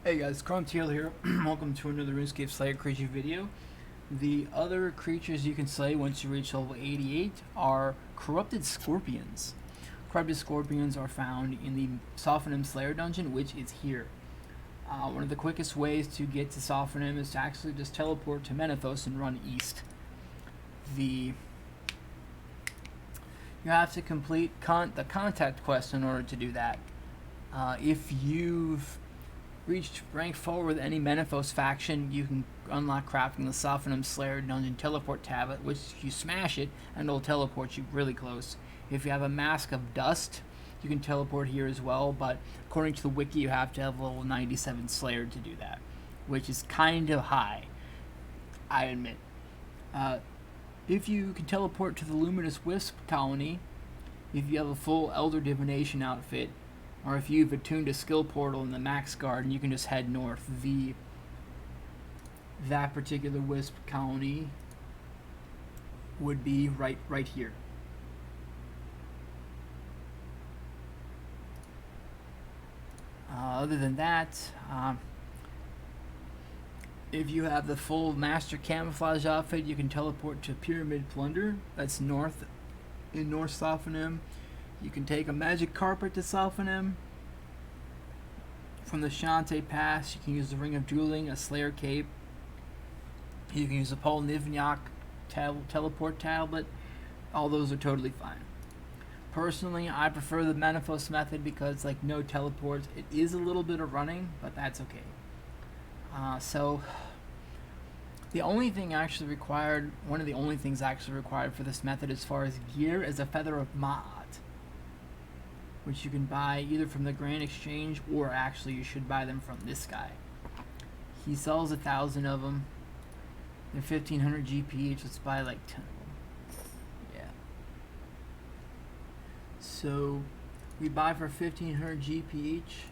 Hey guys, Tail here. Welcome to another RuneScape Slayer creature video. The other creatures you can slay once you reach level 88 are Corrupted Scorpions. Corrupted Scorpions are found in the Sophonim Slayer dungeon, which is here. One of the quickest ways to get to Sophonim is to actually just teleport to Menaphos and run east. You have to complete the contact quest in order to do that. If you've reached rank 4 with any Menaphos faction, you can unlock crafting the Sophonim Slayer Dungeon Teleport Tablet, which you smash it and it'll teleport you really close. If you have a Mask of Dust, you can teleport here as well, but according to the wiki you have to have level 97 Slayer to do that, which is kind of high, I admit. If you can teleport to the Luminous Wisp colony, if you have a full Elder Divination outfit, or if you've attuned a skill portal in the Max Garden, you can just head north. That particular Wisp colony would be right here. Other than that, if you have the full Master Camouflage outfit, you can teleport to Pyramid Plunder. That's north in North Sophonim. You can take a Magic Carpet to Sophonim. From the Shantae Pass, you can use the Ring of Dueling, a Slayer Cape. You can use the Paul Nivniak Teleport Tablet. All those are totally fine. Personally, I prefer the Menaphos method because, like, no teleports. It is a little bit of running, but that's okay. So, the only thing actually required, one of the only things actually required for this method as far as gear is a Feather of Ma'at, which you can buy either from the Grand Exchange or actually you should buy them from this guy. He sells 1,000 of them. They're 1,500 GP each. Let's buy like 10 of them. Yeah. So we buy for 1,500 GP each,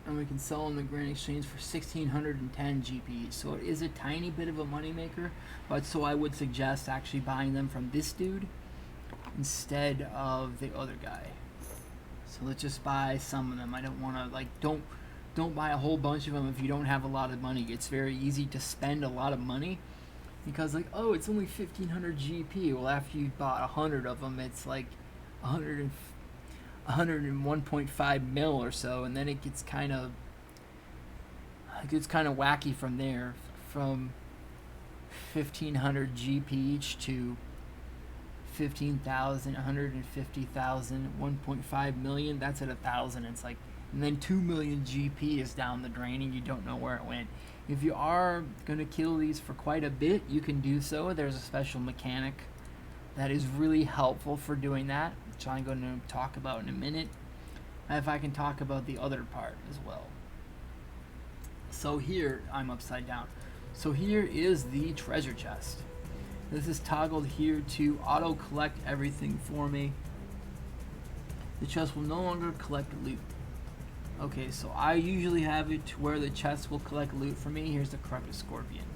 and we can sell in the Grand Exchange for 1,610 GP each. So it is a tiny bit of a moneymaker, but so I would suggest actually buying them from this dude instead of the other guy. So let's just buy some of them. I don't want to, like, don't buy a whole bunch of them if you don't have a lot of money. It's very easy to spend a lot of money because, like, oh, it's only 1,500 GP. Well, after you bought 100 of them, it's like 101.5 mil or so, and then it gets kind of wacky from there, from 1,500 GP each to 15,000, 150,000, 1.5 million. That's at 1,000. It's like, and then 2 million GP is down the drain and you don't know where it went. If you are going to kill these for quite a bit, you can do so. There's a special mechanic that is really helpful for doing that, which I'm going to talk about in a minute, if I can talk about the other part as well. So here, I'm upside down. So here is the treasure chest. This is toggled here to auto collect everything for me. The chest will no longer collect loot. Okay, so I usually have it to where the chest will collect loot for me. Here's the Corrupted Scorpion.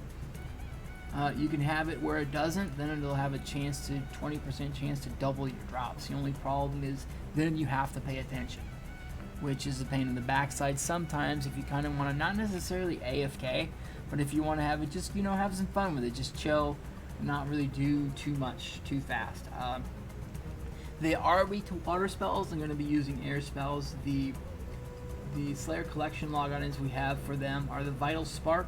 You can have it where it doesn't, then it'll have a chance to 20% chance to double your drops. The only problem is then you have to pay attention, which is a pain in the backside sometimes if you kind of want to, not necessarily AFK, but if you want to have it, just, you know, have some fun with it, just chill, not really do too much too fast. They are weak to water spells. I'm going to be using air spells. The Slayer collection log items we have for them are the Vital Spark,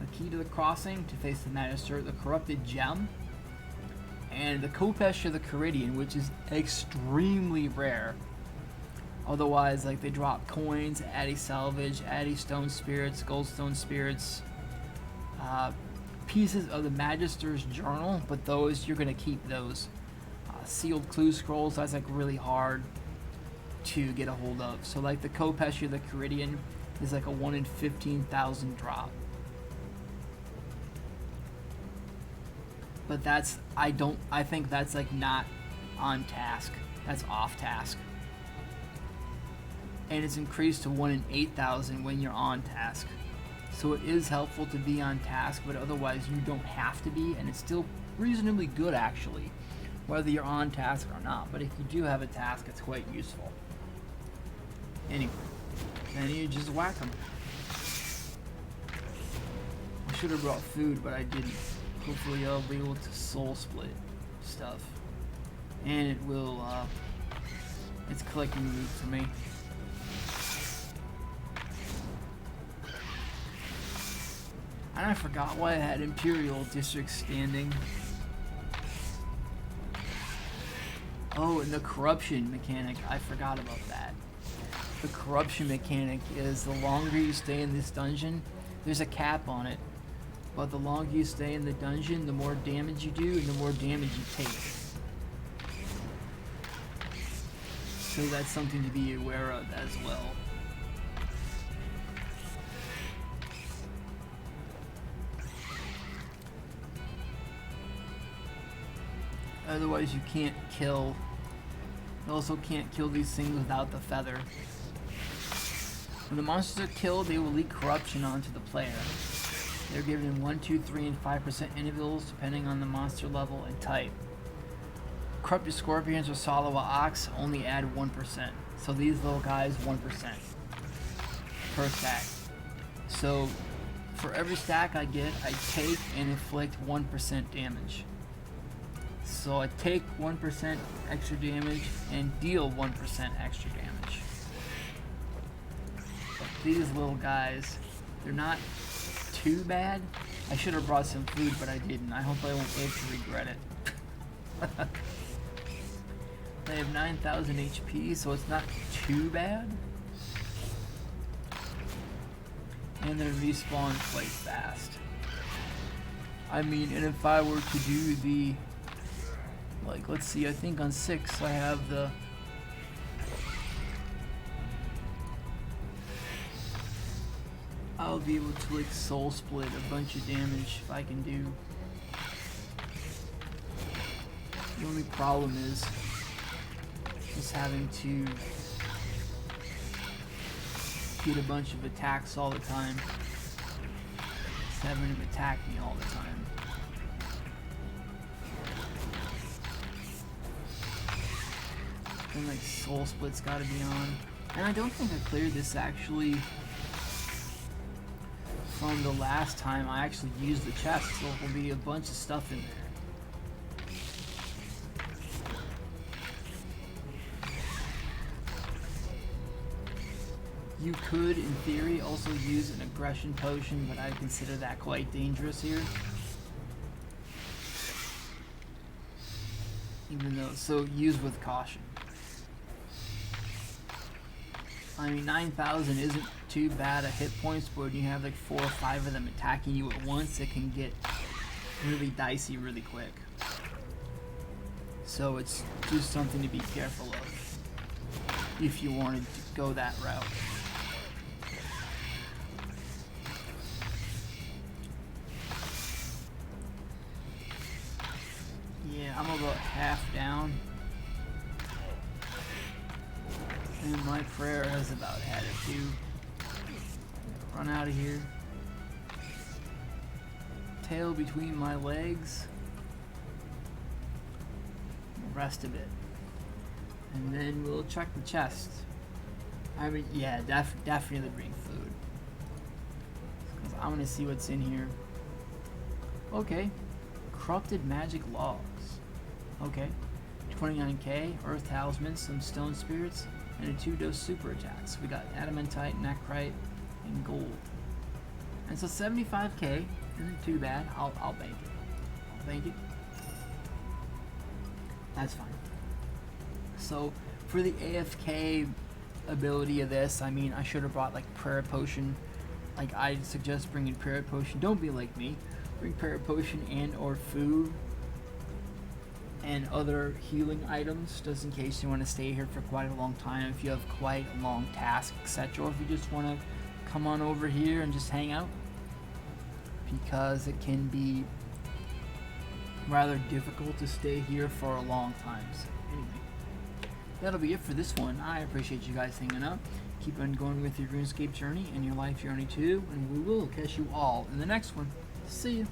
the Key to the Crossing to face the Magister, the Corrupted Gem, and the Kopesh of the Caridian, which is extremely rare. Otherwise, like, they drop coins, Addy Salvage, Addy Stone Spirits, Goldstone Spirits, pieces of the Magister's Journal, but those, you're going to keep those. Sealed Clue Scrolls, that's like really hard to get a hold of. So like the Kopesh of the Caridian is like a 1 in 15,000 drop. But that's, I think that's like not on task. That's off task. And it's increased to 1 in 8,000 when you're on task. So it is helpful to be on task, but otherwise you don't have to be, and it's still reasonably good actually, whether you're on task or not. But if you do have a task, it's quite useful. Anyway, then you just whack them. should have brought food, but I didn't. Hopefully I'll be able to soul split stuff. And it will, it's collecting loot for me. And I forgot why I had Imperial District standing. Oh, and the corruption mechanic, I forgot about that. The corruption mechanic is the longer you stay in this dungeon, there's a cap on it, but the longer you stay in the dungeon, the more damage you do and the more damage you take. So that's something to be aware of as well. Otherwise you can't kill. You also can't kill these things without the feather. When the monsters are killed, they will leak corruption onto the player. They're given 1, 2, 3, and 5% intervals depending on the monster level and type. Corrupted scorpions or Salawa ox only add 1%. So these little guys, 1% per stack. So for every stack I get, I take and inflict 1% damage. So I take 1% extra damage and deal 1% extra damage. But these little guys, they're not too bad. I should have brought some food, but I didn't. I hope I won't live to regret it. They have 9,000 HP, so it's not too bad. And they respawn quite fast. I mean, and if I were to do the, like, let's see, I think on 6 I have the, I'll be able to like soul split a bunch of damage if I can do. The only problem is just having to get a bunch of attacks all the time. Just having them attack me all the time. And like soul split's gotta be on. And I don't think I cleared this actually from the last time I actually used the chest, so there'll be a bunch of stuff in there. You could, in theory, also use an aggression potion, but I consider that quite dangerous here. Even though, so use with caution. I mean, 9,000 isn't too bad at hit points, but when you have like 4 or 5 of them attacking you at once, it can get really dicey really quick. So it's just something to be careful of if you wanted to go that route. Yeah, I'm about half down. And my prayer has about had it too. Run out of here. Tail between my legs. The rest of it. And then we'll check the chest. I mean, yeah, definitely bring food. Because I'm gonna see what's in here. Okay. Corrupted magic logs. Okay. 29k, earth talismans, some stone spirits, and a 2-dose super attacks. We got adamantite, necrite, and gold. And so 75k isn't too bad. I'll bank it. I'll bank it. That's fine. So for the AFK ability of this, I mean, I should have brought like prayer potion. Like I suggest bringing prayer potion. Don't be like me. Bring prayer potion and or food and other healing items, just in case you want to stay here for quite a long time, if you have quite a long task, etc., or if you just want to come on over here and just hang out, because it can be rather difficult to stay here for a long time. So anyway, that'll be it for this one. I appreciate you guys hanging out. Keep on going with your RuneScape journey and your life journey too, and we will catch you all in the next one. See you.